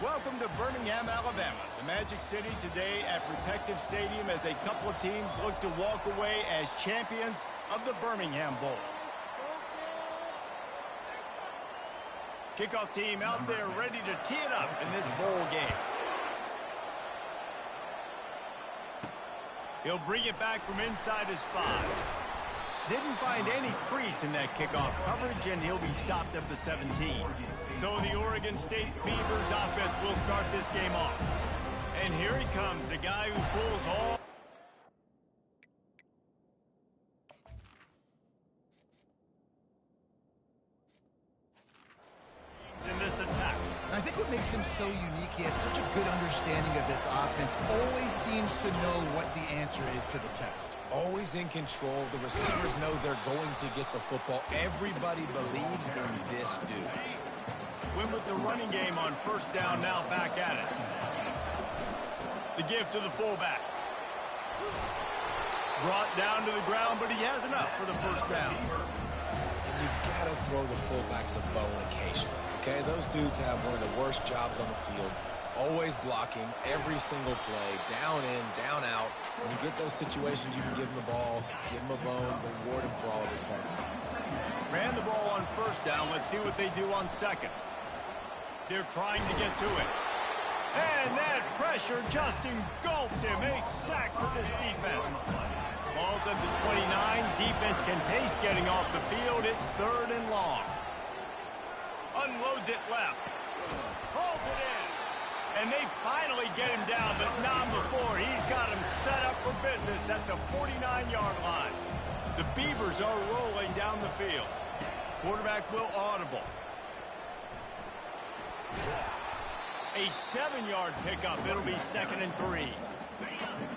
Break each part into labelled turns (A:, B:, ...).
A: Welcome to Birmingham, Alabama, the Magic City today at Protective Stadium as a couple of teams look to walk away as champions of the Birmingham Bowl. Kickoff team out there ready to tee it up in this bowl game. He'll bring it back from inside his 5. Didn't find any crease in that kickoff coverage, and he'll be stopped at the 17. So the Oregon State Beavers offense will start this game off. And here he comes, the guy who pulls all in this attack.
B: I think what makes him so unique, he has such a good understanding of this offense, always seems to know what the answer is to the test.
C: Always in control. The receivers know they're going to get the football. Everybody believes in this dude.
A: Win with the running game on first down, now back at it. The give to the fullback. Brought down to the ground, but he has enough for the first down.
C: And you got to throw the fullbacks a bone occasionally. Okay, those dudes have one of the worst jobs on the field. Always blocking every single play, down in, down out. When you get those situations, you can give him the ball, give him a bone, reward him for all of his hard work.
A: Ran the ball on first down. Let's see what they do on second. They're trying to get to it. And that pressure just engulfed him. A sack for this defense. Ball's at the 29. Defense can taste getting off the field. It's 3rd and long. Unloads it left. Pulls it in. And they finally get him down, but not before. He's got him set up for business at the 49-yard line. The Beavers are rolling down the field. Quarterback will audible. A 7-yard pickup. It'll be 2nd and 3.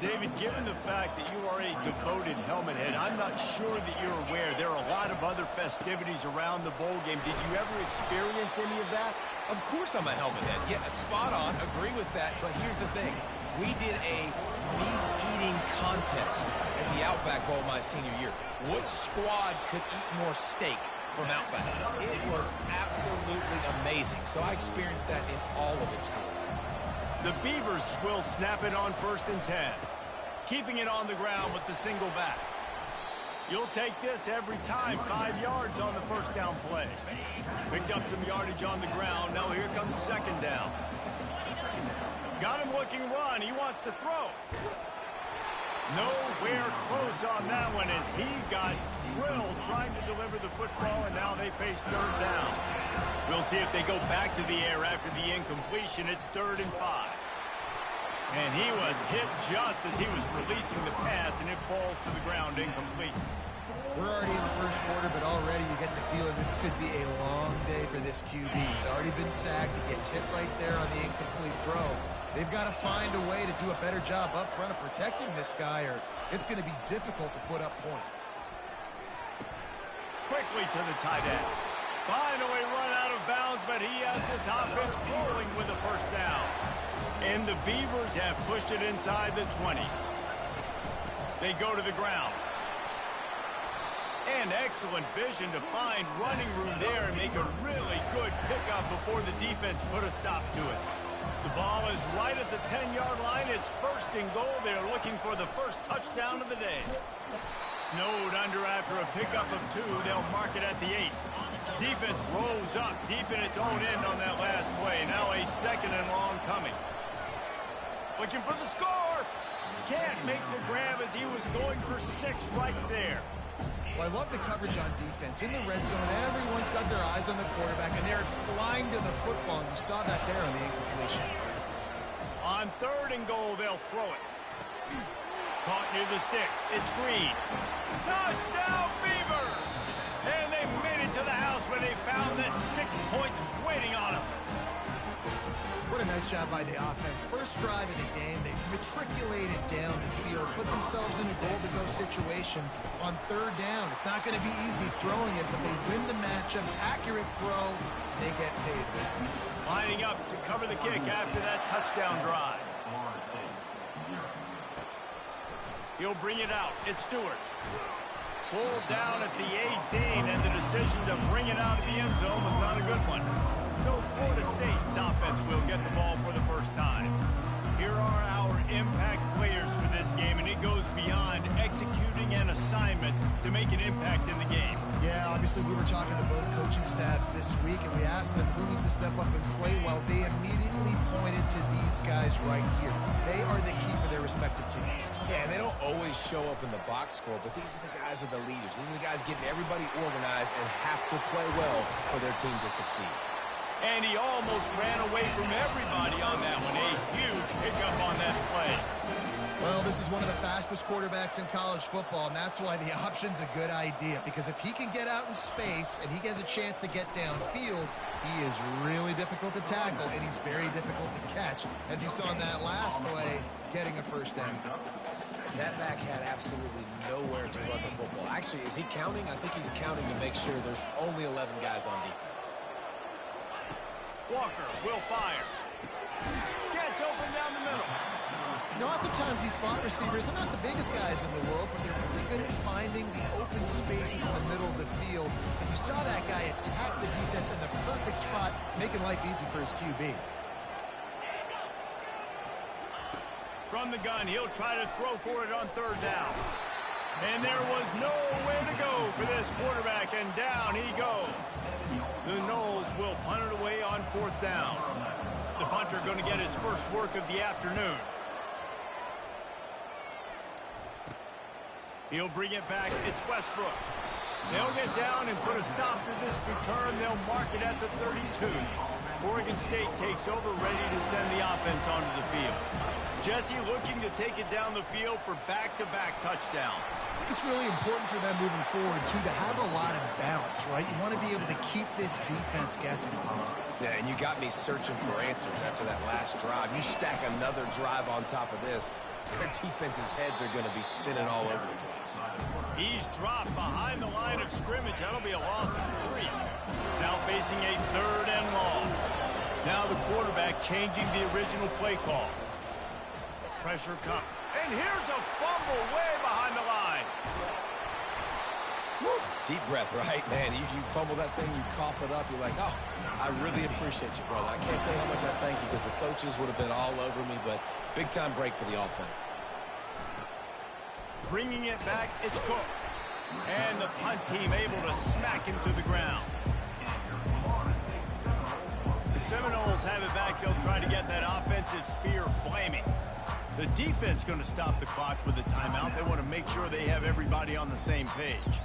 A: David, given the fact that you are a devoted helmet head, I'm not sure that you're aware there are a lot of other festivities around the bowl game. Did you ever experience any of that?
C: Of course I'm a helmet head. Yeah, spot on. Agree with that. But here's the thing. We did a meat-eating contest at the Outback Bowl my senior year. Which squad could eat more steak from Outback? It was absolutely amazing. So I experienced that in all of its glory.
A: The Beavers will snap it on 1st and 10. Keeping it on the ground with the single back. You'll take this every time. 5 yards on the first down play. Picked up some yardage on the ground. Now here comes 2nd down. Got him looking run. He wants to throw. Nowhere close on that one as he got drilled trying to deliver the football, and now they face 3rd down. We'll see if they go back to the air after the incompletion. It's 3rd and 5. And he was hit just as he was releasing the pass, and it falls to the ground incomplete.
B: We're already in the first quarter, but already you get the feeling this could be a long day for this QB. He's already been sacked. He gets hit right there on the incomplete throw. They've got to find a way to do a better job up front of protecting this guy, or it's going to be difficult to put up points.
A: Quickly to the tight end. Finally run out of bounds, but he has this offense rolling with a first down. And the Beavers have pushed it inside the 20. They go to the ground. And excellent vision to find running room there and make a really good pickup before the defense put a stop to it. The ball is right at the 10-yard line. It's 1st and goal. They're looking for the first touchdown of the day. Snowed under after a pickup of 2. They'll mark it at the 8. Defense rolls up deep in its own end on that last play. Now a 2nd and long coming. Looking for the score. Can't make the grab as he was going for 6 right there.
B: Well, I love the coverage on defense. In the red zone, everyone's got their eyes on the quarterback, and they're flying to the football, and you saw that there on the incompletion.
A: On 3rd and goal, they'll throw it. Caught near the sticks. It's Green. Touchdown, Beavers! And they made it to the house when they found that 6 points waiting on them.
B: What a nice job by the offense. First drive of the game, they matriculated down the field, put themselves in a goal-to-go situation on 3rd down. It's not going to be easy throwing it, but they win the matchup. Accurate throw, they get paid.
A: Lining up to cover the kick after that touchdown drive. He'll bring it out. It's Stewart. Pulled down at the 18, and the decision to bring it out of the end zone was not a good one. So Florida State's offense will get the ball impact players for this game, and it goes beyond executing an assignment to make an impact in the game.
B: Yeah, obviously we were talking to both coaching staffs this week, and we asked them who needs to step up and play well. They immediately pointed to these guys right here. They are the key for their respective teams.
C: Yeah, and they don't always show up in the box score, but these are the guys that are the leaders. These are the guys getting everybody organized and have to play well for their team to succeed.
A: And he almost ran away from everybody on that one. A huge pickup on that play.
B: Well, this is one of the fastest quarterbacks in college football, and that's why the option's a good idea. Because if he can get out in space and he has a chance to get downfield, he is really difficult to tackle, and he's very difficult to catch. As you saw in that last play, getting a first down.
C: That back had absolutely nowhere to run the football. Actually, is he counting? I think he's counting to make sure there's only 11 guys on defense.
A: Walker will fire. Gets open down the middle.
B: You know, oftentimes these slot receivers, they're not the biggest guys in the world, but they're really good at finding the open spaces in the middle of the field. And you saw that guy attack the defense in the perfect spot, making life easy for his QB.
A: From the gun, he'll try to throw for it on third down. And there was nowhere to go for this quarterback, and down he goes. The Noles will punt it away on fourth down. The punter going to get his first work of the afternoon. He'll bring it back. It's Westbrook. They'll get down and put a stop to this return. They'll mark it at the 32. Oregon State takes over, ready to send the offense onto the field. Jesse looking to take it down the field for back-to-back touchdowns.
B: I think it's really important for them moving forward, too, to have a lot of bounce, right? You want to be able to keep this defense guessing.
C: Yeah, and you got me searching for answers after that last drive. You stack another drive on top of this, their defense's heads are going to be spinning all over the place.
A: He's dropped behind the line of scrimmage. That'll be a loss of 3. Now facing a third and long. Now the quarterback changing the original play call. Pressure come. And here's a fumble way behind the line.
C: Woo. Deep breath, right? Man, you fumble that thing, you cough it up, you're like, oh, I really appreciate you, brother. I can't tell you how much I thank you because the coaches would have been all over me, but big-time break for the offense.
A: Bringing it back, it's Cook. And the punt team able to smack him to the ground. The Seminoles have it back. They'll try to get that offensive spear flaming. The defense going to stop the clock with a timeout. They want to make sure they have everybody on the same page.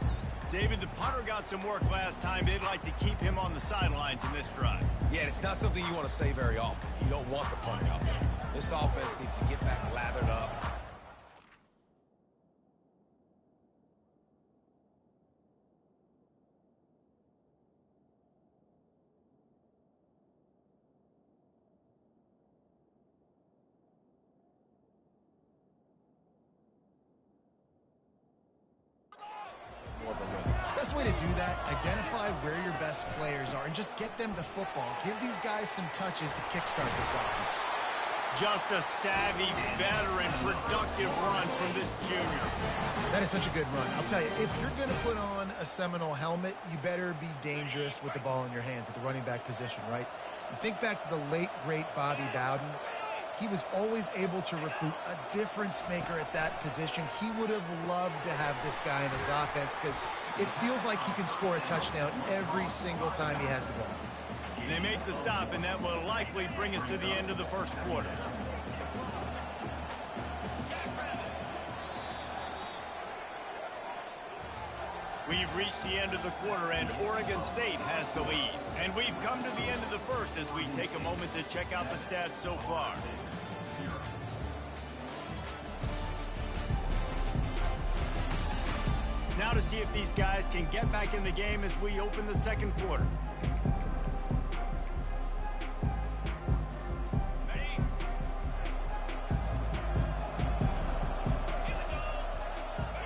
A: David, the punter got some work last time. They'd like to keep him on the sidelines in this drive.
C: Yeah, it's not something you want to say very often. You don't want the punter out there. This offense needs to get back lathered up.
B: Best way to do that, identify where your best players are and just get them the football. Give these guys some touches to kickstart this offense.
A: Just a savvy, veteran, productive run from this junior.
B: That is such a good run. I'll tell you, if you're going to put on a Seminole helmet, you better be dangerous with the ball in your hands at the running back position, right? You think back to the late, great Bobby Bowden. He was always able to recruit a difference maker at that position. He would have loved to have this guy in his offense because it feels like he can score a touchdown every single time he has the ball.
A: They make the stop, and that will likely bring us to the end of the first quarter. We've reached the end of the quarter, and Oregon State has the lead. And we've come to the end of the first as we take a moment to check out the stats so far. Now to see if these guys can get back in the game as we open the second quarter.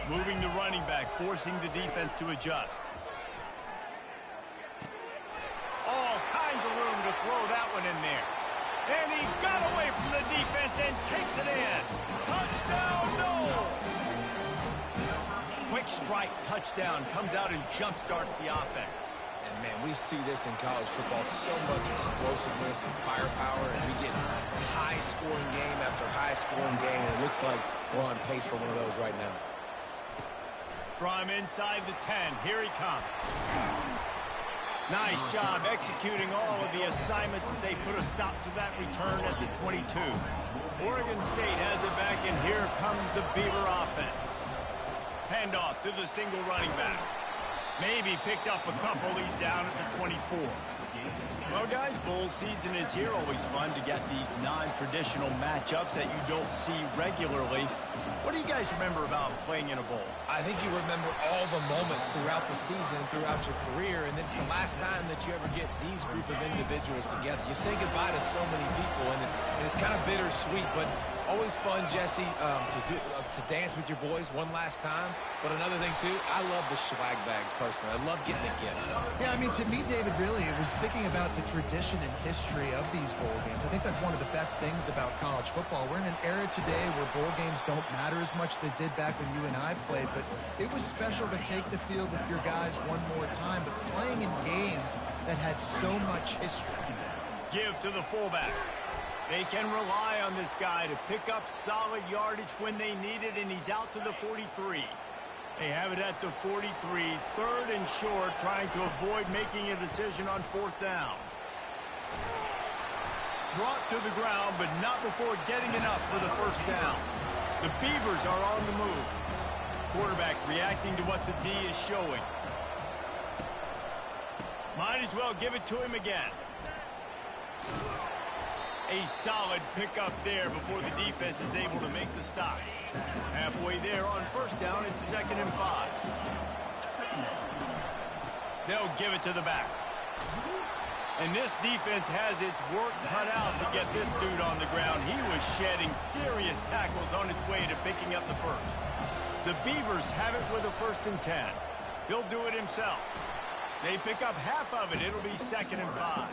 A: Moving the running back, forcing the defense to adjust. All kinds of room to throw that one in there. And he got away from the defense and takes it in. Touchdown, Noles! Quick strike touchdown comes out and jump starts the offense.
C: And, man, we see this in college football, so much explosiveness and firepower, and we get high-scoring game after high-scoring game, and it looks like we're on pace for one of those right now.
A: From inside the 10, here he comes. Nice job executing all of the assignments as they put a stop to that return at the 22. Oregon State has it back, and here comes the Beaver offense. Handoff to the single running back. Maybe picked up a couple. He's down at the 24. Well, guys, bowl season is here. Always fun to get these non-traditional matchups that you don't see regularly. What do you guys remember about playing in a bowl?
C: I think you remember all the moments throughout the season, throughout your career, and it's the last time that you ever get these group of individuals together. You say goodbye to so many people, and it's kind of bittersweet, but always fun, Jesse, to dance with your boys one last time. But another thing, too, I love the swag bags, personally. I love getting the gifts.
B: Yeah, I mean, to me, David, really, it was thinking about the tradition and history of these bowl games. I think that's one of the best things about college football. We're in an era today where bowl games don't matter as much as they did back when you and I played, but it was special to take the field with your guys one more time, but playing in games that had so much history.
A: Give to the fullback. They can rely on this guy to pick up solid yardage when they need it, and he's out to the 43. They have it at the 43, third and short, trying to avoid making a decision on fourth down. Brought to the ground, but not before getting enough for the first down. The Beavers are on the move. Quarterback reacting to what the D is showing. Might as well give it to him again. A solid pickup there before the defense is able to make the stop. Halfway there on first down, it's 2nd and 5. They'll give it to the back. And this defense has its work cut out to get this dude on the ground. He was shedding serious tackles on his way to picking up the first. The Beavers have it with a 1st and 10. He'll do it himself. They pick up half of it. It'll be 2nd and 5.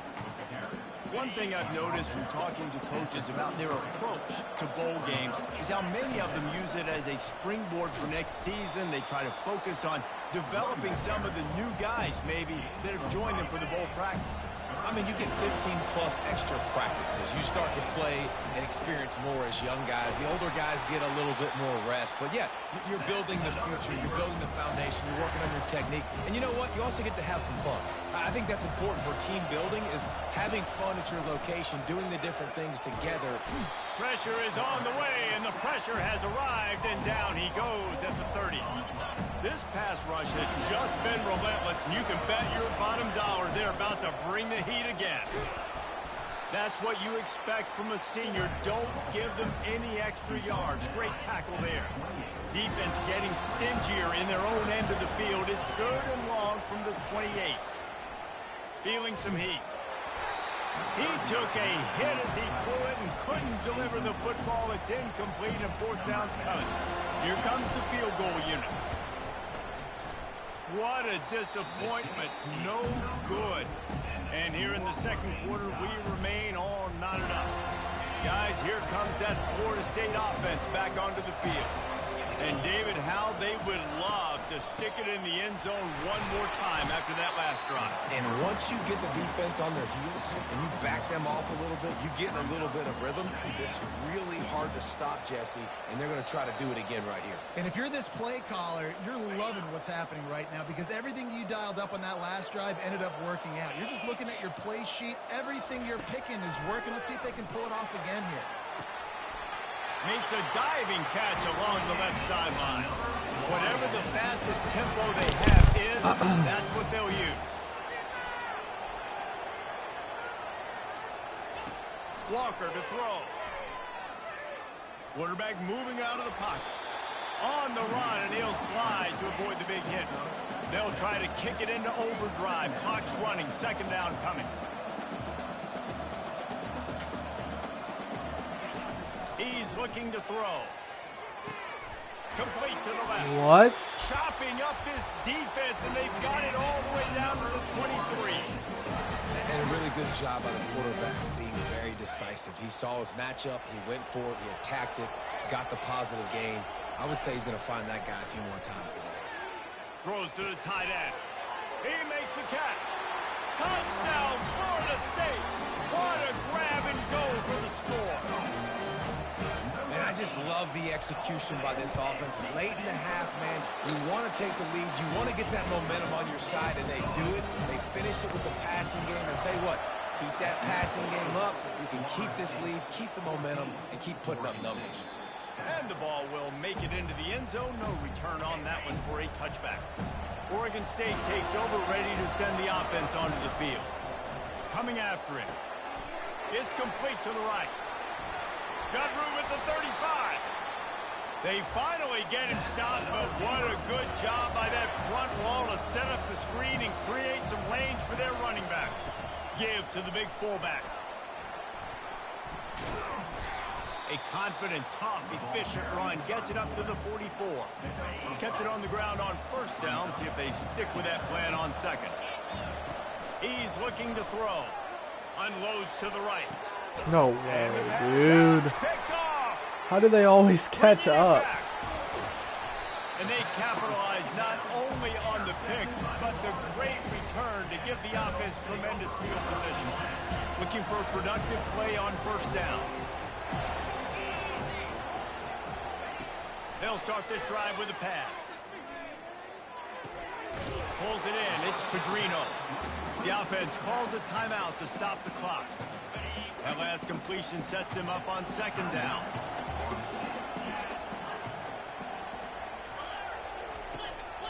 A: One thing I've noticed from talking to coaches about their approach to bowl games is how many of them use it as a springboard for next season. They try to focus on developing some of the new guys, maybe, that have joined them for the bowl practices.
C: I mean, you get 15-plus extra practices. You start to play and experience more as young guys. The older guys get a little bit more rest. But, yeah, you're building the future. You're building the foundation. You're working on your technique. And you know what? You also get to have some fun. I think that's important for team building, is having fun at your location, doing the different things together.
A: Pressure is on the way, and the pressure has arrived, and down he goes at the 30. This pass rush has just been relentless, and you can bet your bottom dollar they're about to bring the heat again. That's what you expect from a senior. Don't give them any extra yards. Great tackle there. Defense getting stingier in their own end of the field. It's 3rd and long from the 28. Feeling some heat. He took a hit as he threw it and couldn't deliver the football. It's incomplete, and 4th down's coming. Here comes the field goal unit. What a disappointment. No good. And here in the 2nd quarter, we remain all knotted up. Guys, here comes that Florida State offense back onto the field. And, David, how they would love to stick it in the end zone one more time after that last drive.
C: And once you get the defense on their heels and you back them off a little bit, you get a little bit of rhythm, it's really hard to stop, Jesse, and they're going to try to do it again right here.
B: And if you're this play caller, you're loving what's happening right now, because everything you dialed up on that last drive ended up working out. You're just looking at your play sheet. Everything you're picking is working. Let's see if they can pull it off again here.
A: Makes a diving catch along the left sideline. Whatever the fastest tempo they have is, that's what they'll use. Walker to throw. Quarterback moving out of the pocket. On the run, and he'll slide to avoid the big hit. They'll try to kick it into overdrive. Clock's running. 2nd down coming. He's looking to throw. Complete to the left.
D: What?
A: Chopping up this defense, and they've got it all the way down to the 23.
C: And a really good job by the quarterback being very decisive. He saw his matchup. He went for it. He attacked it. Got the positive gain. I would say he's going to find that guy a few more times today.
A: Throws to the tight end. He makes the catch. Touchdown, Florida State. What a grab and go for the score.
C: And I just love the execution by this offense. Late in the half, man, you want to take the lead. You want to get that momentum on your side, and they do it. They finish it with the passing game. And tell you what, keep that passing game up. You can keep this lead, keep the momentum, and keep putting up numbers.
A: And the ball will make it into the end zone. No return on that one for a touchback. Oregon State takes over, ready to send the offense onto the field. Coming after him. It's complete to the right. Got room at the 35. They finally get him stopped, but what a good job by that front wall to set up the screen and create some lanes for their running back. Give to the big fullback. A confident, tough, efficient run. Gets it up to the 44. Kept it on the ground on first down. See if they stick with that plan on second. He's looking to throw. Unloads to the right.
D: No way, dude.
A: Picked off.
D: How do they always catch up?
A: And they capitalize not only on the pick, but the great return to give the offense tremendous field position. Looking for a productive play on first down. They'll start this drive with a pass. Pulls it in. It's Pedrino. The offense calls a timeout to stop the clock. That last completion sets him up on second down.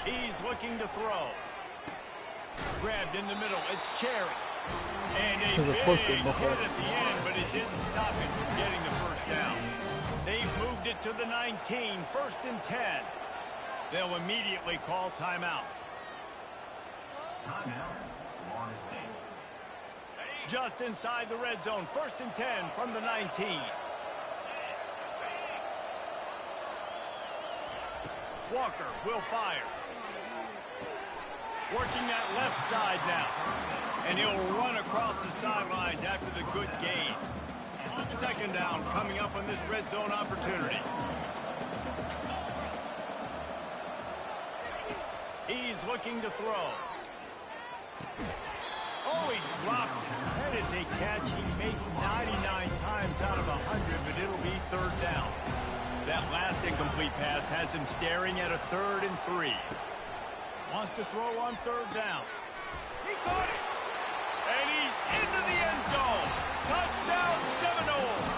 A: He's looking to throw. Grabbed in the middle. It's Cherry. And a big hit at the end, but it didn't stop him from getting the first down. They've moved it to the 19, first and 10. They'll immediately call timeout. Just inside the red zone, first and 10 from the 19. Walker will fire. Working that left side now. And he'll run across the sidelines after the good gain. Second down coming up on this red zone opportunity. He's looking to throw. Oh, he drops it. That is a catch he makes 99 times out of 100, but it'll be third down. That last incomplete pass has him staring at a 3rd and 3. Wants to throw on third down. He caught it. And he's into the end zone. Touchdown Seminoles.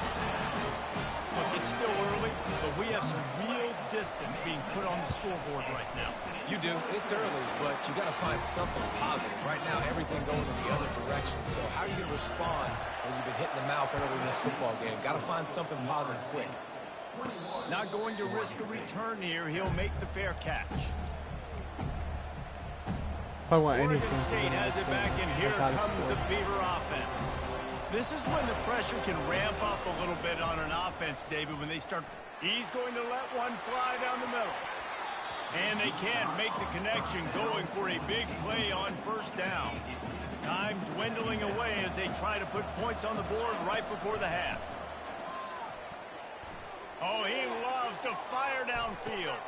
A: Look, it's still early, but we have some real distance being put on the scoreboard right now.
C: You do. It's early, but you got to find something positive. Right now, everything going in the other direction. So how are you going to respond when you've been hitting the mouth early in this football game? Got to find something positive quick.
A: Not going to risk a return here. He'll make the fair catch.
D: If I want
A: Oregon
D: anything
A: State has it back, and here comes the Beaver offense. This is when the pressure can ramp up a little bit on an offense, David, when they start. He's going to let one fly down the middle. And they can't make the connection, going for a big play on first down. Time dwindling away as they try to put points on the board right before the half. Oh, he loves to fire downfield.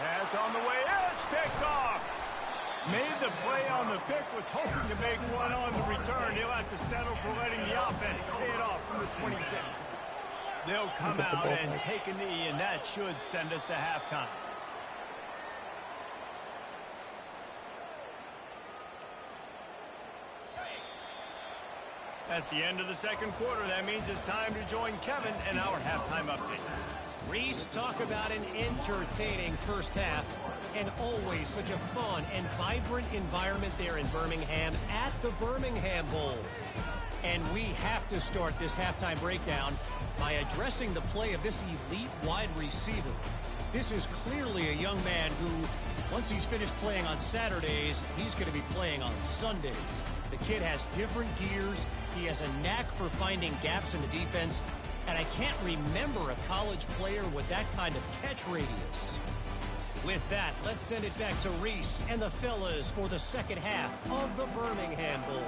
A: Pass on the way. It's picked off. Made the play on the pick, was hoping to make one on the return. He'll have to settle for letting the offense pay it off from the 26. They'll come out and take a knee, and that should send us to halftime. That's the end of the second quarter. That means it's time to join Kevin in our halftime update.
E: Reese, talk about an entertaining first half, and always such a fun and vibrant environment there in Birmingham at the Birmingham Bowl. And we have to start this halftime breakdown by addressing the play of this elite wide receiver. This is clearly a young man who, once he's finished playing on Saturdays, he's going to be playing on Sundays. The kid has different gears. He has a knack for finding gaps in the defense. And I can't remember a college player with that kind of catch radius. With that, let's send it back to Reese and the fellas for the second half of the Birmingham Bowl.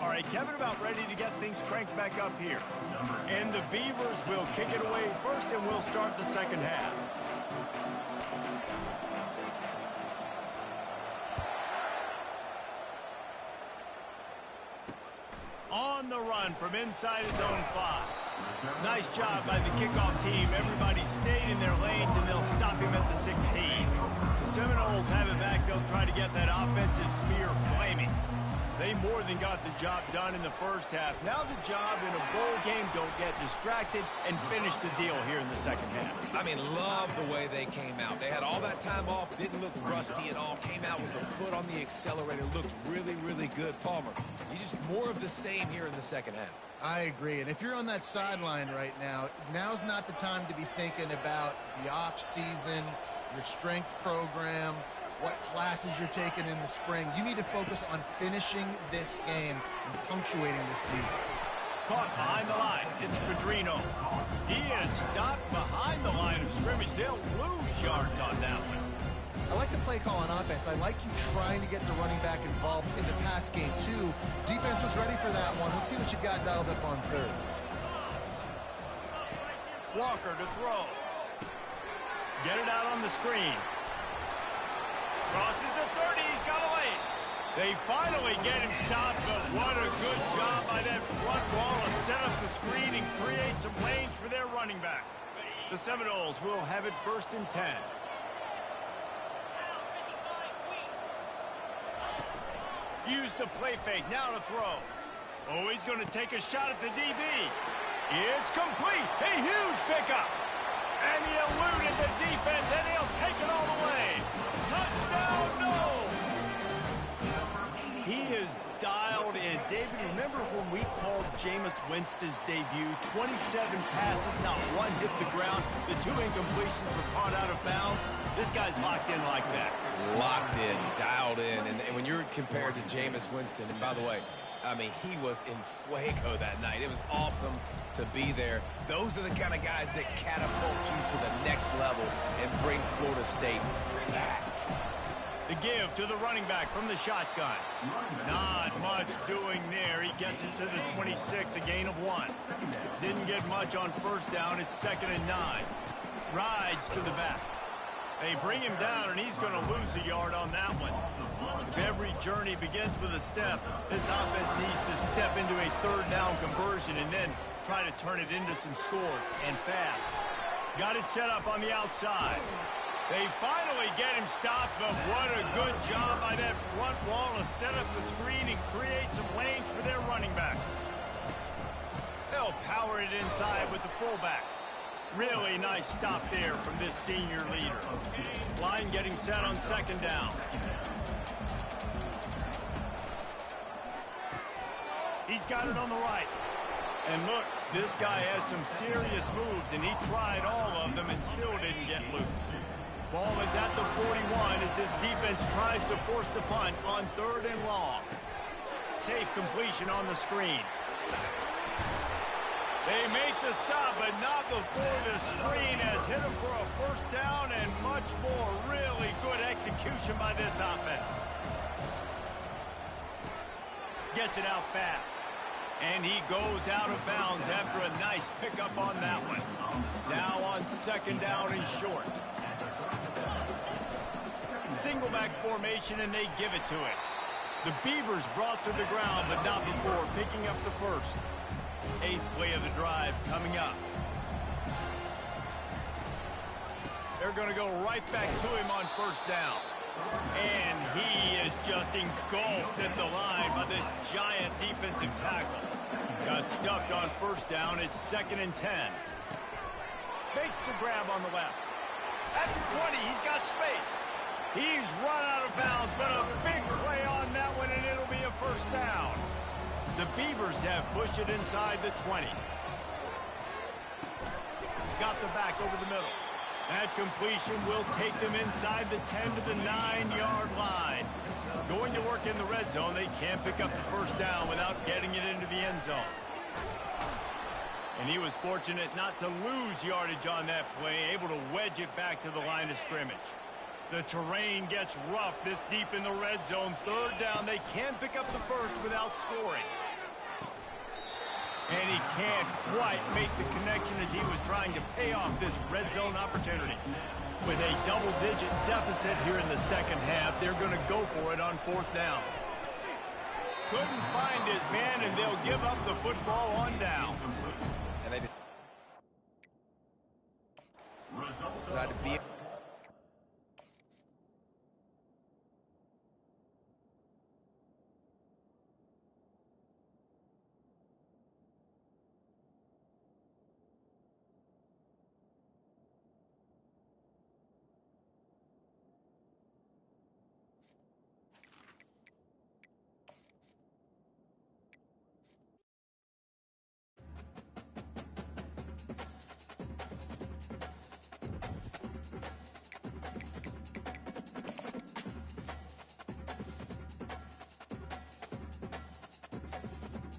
A: All right, Kevin, about ready to get things cranked back up here. And the Beavers will kick it away first, and we'll start the second half. from inside his own 5. Nice job by the kickoff team. Everybody stayed in their lanes, and they'll stop him at the 16. The Seminoles have it back. They'll try to get that offensive spear flaming. They more than got the job done in the first half. Now the job in a bowl game, don't get distracted and finish the deal here in the second half.
C: I mean, love the way they came out. They had all that time off, didn't look rusty at all, came out with a foot on the accelerator, looked really, really good. Palmer, he's just more of the same here in the second half.
B: I agree, and if you're on that sideline right now, now's not the time to be thinking about the off-season, your strength program, what classes you're taking in the spring. You need to focus on finishing this game and punctuating this season.
A: Caught behind the line. It's Pedrino. He is stopped behind the line of scrimmage. They'll lose yards on that one.
B: I like the play call on offense. I like you trying to get the running back involved in the pass game, too. Defense was ready for that one. Let's see what you got dialed up on third.
A: Walker to throw. Get it out on the screen. Crosses the 30. He's got a lane. They finally get him stopped, but what a good job by that front wall to set up the screen and create some lanes for their running back. The Seminoles will have it 1st and 10. Use the play fake, now to throw. Oh, he's going to take a shot at the DB. It's complete. A huge pickup. And he eluded the defense, and he'll take it all the way. Touchdown, no! He is dialed in. David, remember when we called Jameis Winston's debut? 27 passes, not one hit the ground. The 2 incompletions were caught out of bounds. This guy's locked in like that.
C: Locked in, dialed in. And when you're compared to Jameis Winston, and by the way, I mean, he was in fuego that night. It was awesome to be there. Those are the kind of guys that catapult you to the next level and bring Florida State back.
A: The give to the running back from the shotgun. Not much doing there. He gets it to the 26, a gain of 1. Didn't get much on 1st down. It's 2nd and 9. Rides to the back. They bring him down, and he's going to lose a yard on that one. If every journey begins with a step, this offense needs to step into a 3rd down conversion and then try to turn it into some scores, and fast. Got it set up on the outside. They finally get him stopped, but what a good job by that front wall to set up the screen and create some lanes for their running back. They'll power it inside with the fullback. Really nice stop there from this senior leader. Line getting set on 2nd down. He's got it on the right. And look, this guy has some serious moves, and he tried all of them and still didn't get loose. Ball is at the 41 as this defense tries to force the punt on 3rd and long. Safe completion on the screen. They make the stop, but not before the screen has hit him for a 1st down and much more. Really good execution by this offense. Gets it out fast. And he goes out of bounds after a nice pickup on that one. Now on 2nd down and short. Single back formation, and they give it to it. The Beavers brought to the ground, but not before picking up the 1st. 8th play of the drive coming up. They're going to go right back to him on 1st down. And he is just engulfed at the line by this giant defensive tackle. Got stuffed on 1st down. It's 2nd and 10. Makes the grab on the left. At the 20, he's got space. He's run out of bounds, but a big play on that one, and it'll be a 1st down. The Beavers have pushed it inside the 20. Got the back over the middle. That completion will take them inside the 10 to the 9-yard line. Going to work in the red zone, they can't pick up the 1st down without getting it into the end zone. And he was fortunate not to lose yardage on that play, able to wedge it back to the line of scrimmage. The terrain gets rough this deep in the red zone. 3rd down, they can't pick up the 1st without scoring. And he can't quite make the connection as he was trying to pay off this red zone opportunity. With a double-digit deficit here in the 2nd half, they're going to go for it on 4th down. Couldn't find his man, and they'll give up the football on downs.